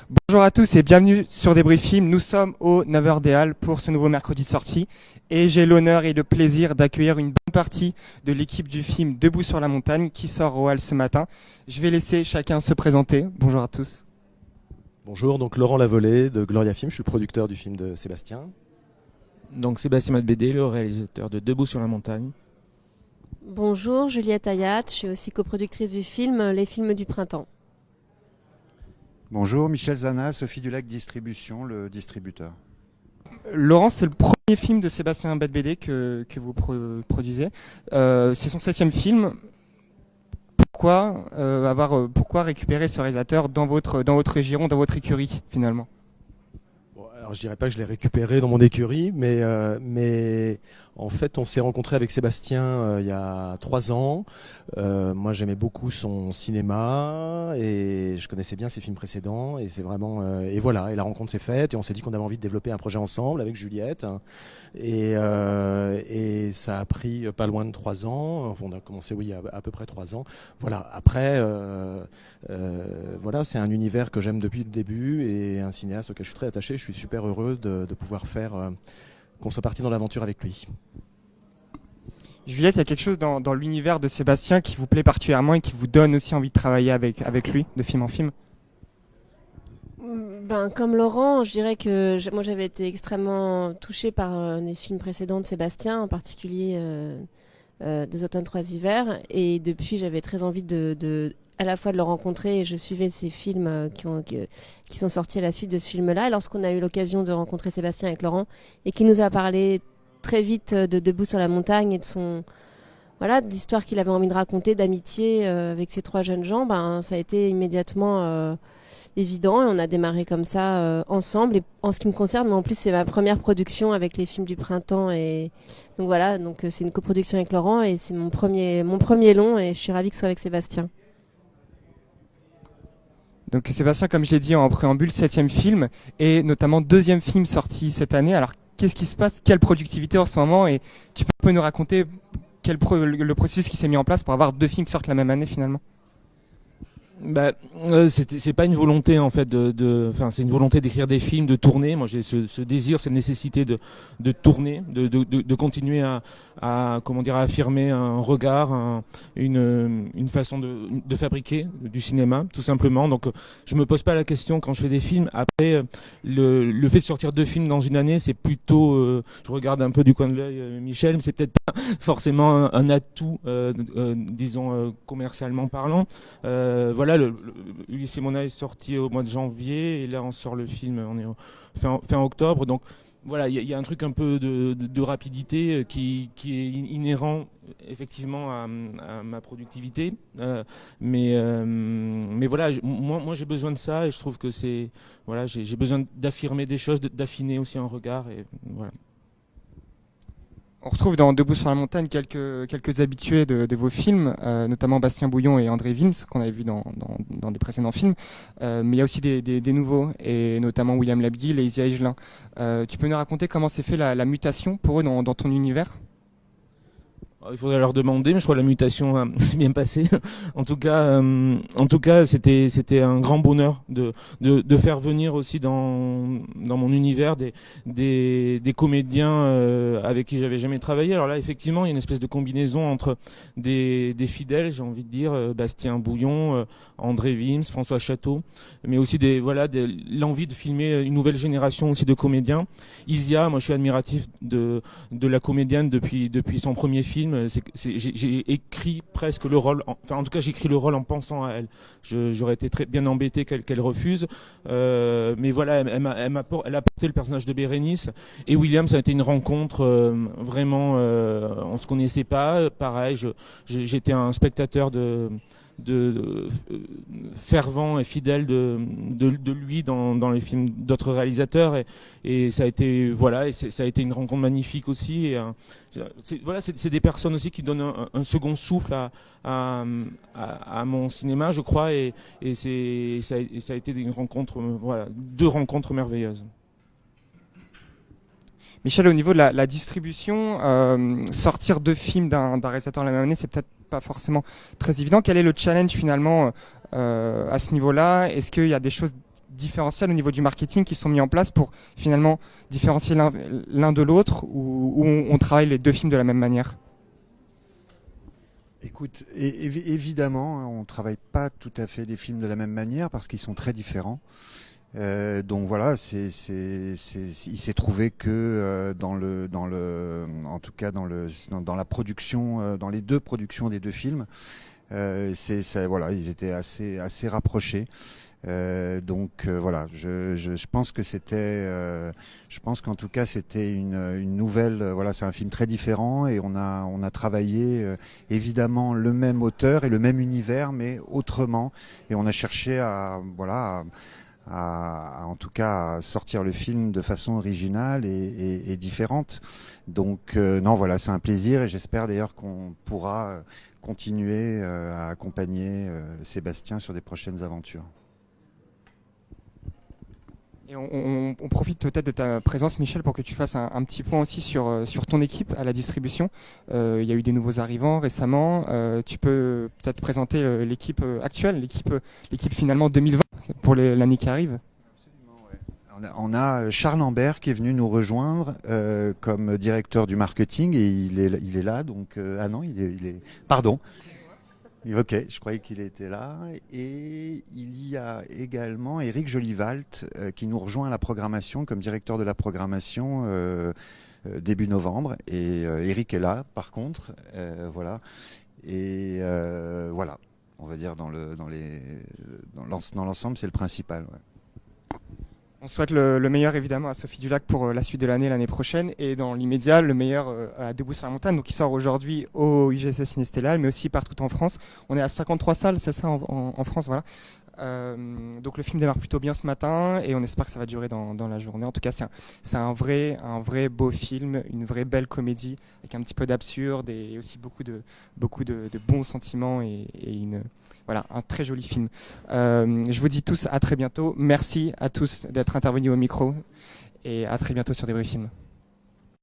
Bonjour à tous et bienvenue sur Débrief Film. Nous sommes au 9h des Halles pour ce nouveau mercredi de sortie et j'ai l'honneur et le plaisir d'accueillir une bonne partie de l'équipe du film Debout sur la montagne qui sort aux Halles ce matin. Je vais laisser chacun se présenter. Bonjour à tous. Bonjour, donc Laurent Lavolée de Gloria Film, je suis le producteur du film de Sébastien. Donc Sébastien Madbédé, le réalisateur de Debout sur la montagne. Bonjour, Juliette Ayat, je suis aussi coproductrice du film Les Films du Printemps. Bonjour, Michel Zana, Sophie Dulac Distribution, le distributeur. Laurent, c'est le premier film de Sébastien Madbédé que vous produisez. C'est son 7e film. Pourquoi récupérer ce réalisateur dans votre giron, dans votre écurie finalement? Alors je dirais pas que je l'ai récupéré dans mon écurie, mais en fait on s'est rencontré avec Sébastien il y a 3 ans. Moi j'aimais beaucoup son cinéma et je connaissais bien ses films précédents et c'est vraiment et voilà, et la rencontre s'est faite et on s'est dit qu'on avait envie de développer un projet ensemble avec Juliette et ça a pris pas loin de 3 ans. Enfin, on a commencé à peu près 3 ans. Voilà. Après voilà, c'est un univers que j'aime depuis le début et un cinéaste auquel je suis très attaché. Je suis super heureux de pouvoir faire qu'on soit parti dans l'aventure avec lui. Juliette, il y a quelque chose dans l'univers de Sébastien qui vous plaît particulièrement et qui vous donne aussi envie de travailler avec lui, de film en film? Comme Laurent, je dirais que moi j'avais été extrêmement touchée par les films précédents de Sébastien, en particulier Deux automnes, trois hivers, et depuis j'avais très envie à la fois de le rencontrer et je suivais ces films qui sont sortis à la suite de ce film-là. Et lorsqu'on a eu l'occasion de rencontrer Sébastien avec Laurent et qu'il nous a parlé très vite de Debout sur la montagne et de l'histoire qu'il avait envie de raconter, d'amitié avec ces 3 jeunes gens, ça a été immédiatement évident et on a démarré comme ça ensemble. Et en ce qui me concerne, moi en plus c'est ma première production avec les films du printemps et donc voilà, c'est une coproduction avec Laurent et c'est mon premier long et je suis ravie que ce soit avec Sébastien. Donc Sébastien, comme je l'ai dit en préambule, 7e film et notamment 2e film sorti cette année. Alors qu'est-ce qui se passe? Quelle productivité en ce moment? Et tu peux nous raconter le processus qui s'est mis en place pour avoir 2 films qui sortent la même année finalement? C'est pas une volonté en fait c'est une volonté d'écrire des films, de tourner. Moi j'ai ce désir, cette nécessité de tourner, de continuer à affirmer un regard, une façon de fabriquer du cinéma tout simplement. Donc je me pose pas la question quand je fais des films. Après le fait de sortir 2 films dans une année, c'est plutôt je regarde un peu du coin de l'œil Michel, mais c'est peut-être pas forcément un atout disons commercialement parlant. Voilà, Ulysse et Mona est sorti au mois de janvier et là on sort le film, on est fin octobre. Donc voilà, il y a un truc un peu de rapidité qui est inhérent effectivement à ma productivité. Mais voilà, moi j'ai besoin de ça et je trouve que j'ai besoin d'affirmer des choses, d'affiner aussi un regard et voilà. On retrouve dans Debout sur la montagne quelques habitués de vos films, notamment Bastien Bouillon et André Wilms, qu'on avait vu dans des précédents films. Mais il y a aussi des nouveaux, et notamment William Labguil et Isia Higelin. Tu peux nous raconter comment s'est fait la mutation pour eux dans ton univers? Il faudrait leur demander, mais je crois que la mutation s'est bien passée. En tout cas, c'était un grand bonheur de faire venir aussi dans mon univers des comédiens avec qui j'avais jamais travaillé. Alors là, effectivement, il y a une espèce de combinaison entre des fidèles, j'ai envie de dire, Bastien Bouillon, André Wilms, François Château, mais aussi l'envie de filmer une nouvelle génération aussi de comédiens. Isia, moi, je suis admiratif de la comédienne depuis son premier film. J'ai écrit presque le rôle, en tout cas j'écris le rôle en pensant à elle. J'aurais été très bien embêté qu'elle refuse, mais voilà, elle a porté le personnage de Bérénice. Et William, ça a été une rencontre vraiment, on se connaissait pas. Pareil, j'étais un spectateur fervent et fidèle de lui dans les films d'autres réalisateurs et ça a été ça a été une rencontre magnifique aussi et c'est des personnes aussi qui donnent un second souffle à mon cinéma, je crois, et ça a été une rencontre, 2 rencontres merveilleuses. Michel, au niveau de la distribution, sortir 2 films d'un réalisateur la même année, c'est peut-être pas forcément très évident. Quel est le challenge finalement à ce niveau-là? Est-ce qu'il y a des choses différentiels au niveau du marketing qui sont mis en place pour finalement différencier l'un de l'autre, ou on travaille les deux films de la même manière? Écoute, évidemment, on ne travaille pas tout à fait les films de la même manière parce qu'ils sont très différents. Donc voilà, il s'est trouvé que en tout cas dans la production, dans les deux productions des deux films, voilà, ils étaient assez rapprochés. Voilà, je pense que je pense qu'en tout cas c'était une nouvelle. Voilà, c'est un film très différent et on a travaillé évidemment le même auteur et le même univers, mais autrement. Et on a cherché en tout cas à sortir le film de façon originale et différente. Donc non, voilà, c'est un plaisir et j'espère d'ailleurs qu'on pourra continuer à accompagner Sébastien sur des prochaines aventures. Et on profite peut-être de ta présence, Michel, pour que tu fasses un petit point aussi sur ton équipe à la distribution. Il y a eu des nouveaux arrivants récemment. Tu peux peut-être présenter l'équipe actuelle, l'équipe finalement 2020 pour l'année qui arrive. On a Charles Lambert qui est venu nous rejoindre comme directeur du marketing et il est là. Donc ah non, il est pardon. Ok, je croyais qu'il était là. Et il y a également Éric Jolivalt qui nous rejoint à la programmation comme directeur de la programmation début novembre. Et Éric est là, par contre, voilà. Et voilà, on va dire dans l'ensemble, c'est le principal. Ouais. On souhaite le meilleur évidemment à Sophie Dulac pour la suite de l'année prochaine, et dans l'immédiat le meilleur à Debout sur la montagne, donc qui sort aujourd'hui au IGC Ciné-Stellal mais aussi partout en France. On est à 53 salles, c'est ça, en France, voilà. Donc le film démarre plutôt bien ce matin et on espère que ça va durer dans la journée. En tout cas, c'est un vrai beau film, une vraie belle comédie avec un petit peu d'absurde et aussi beaucoup de bons sentiments et voilà, un très joli film. Je vous dis tous à très bientôt. Merci à tous d'être intervenus au micro et à très bientôt sur Débrief Film.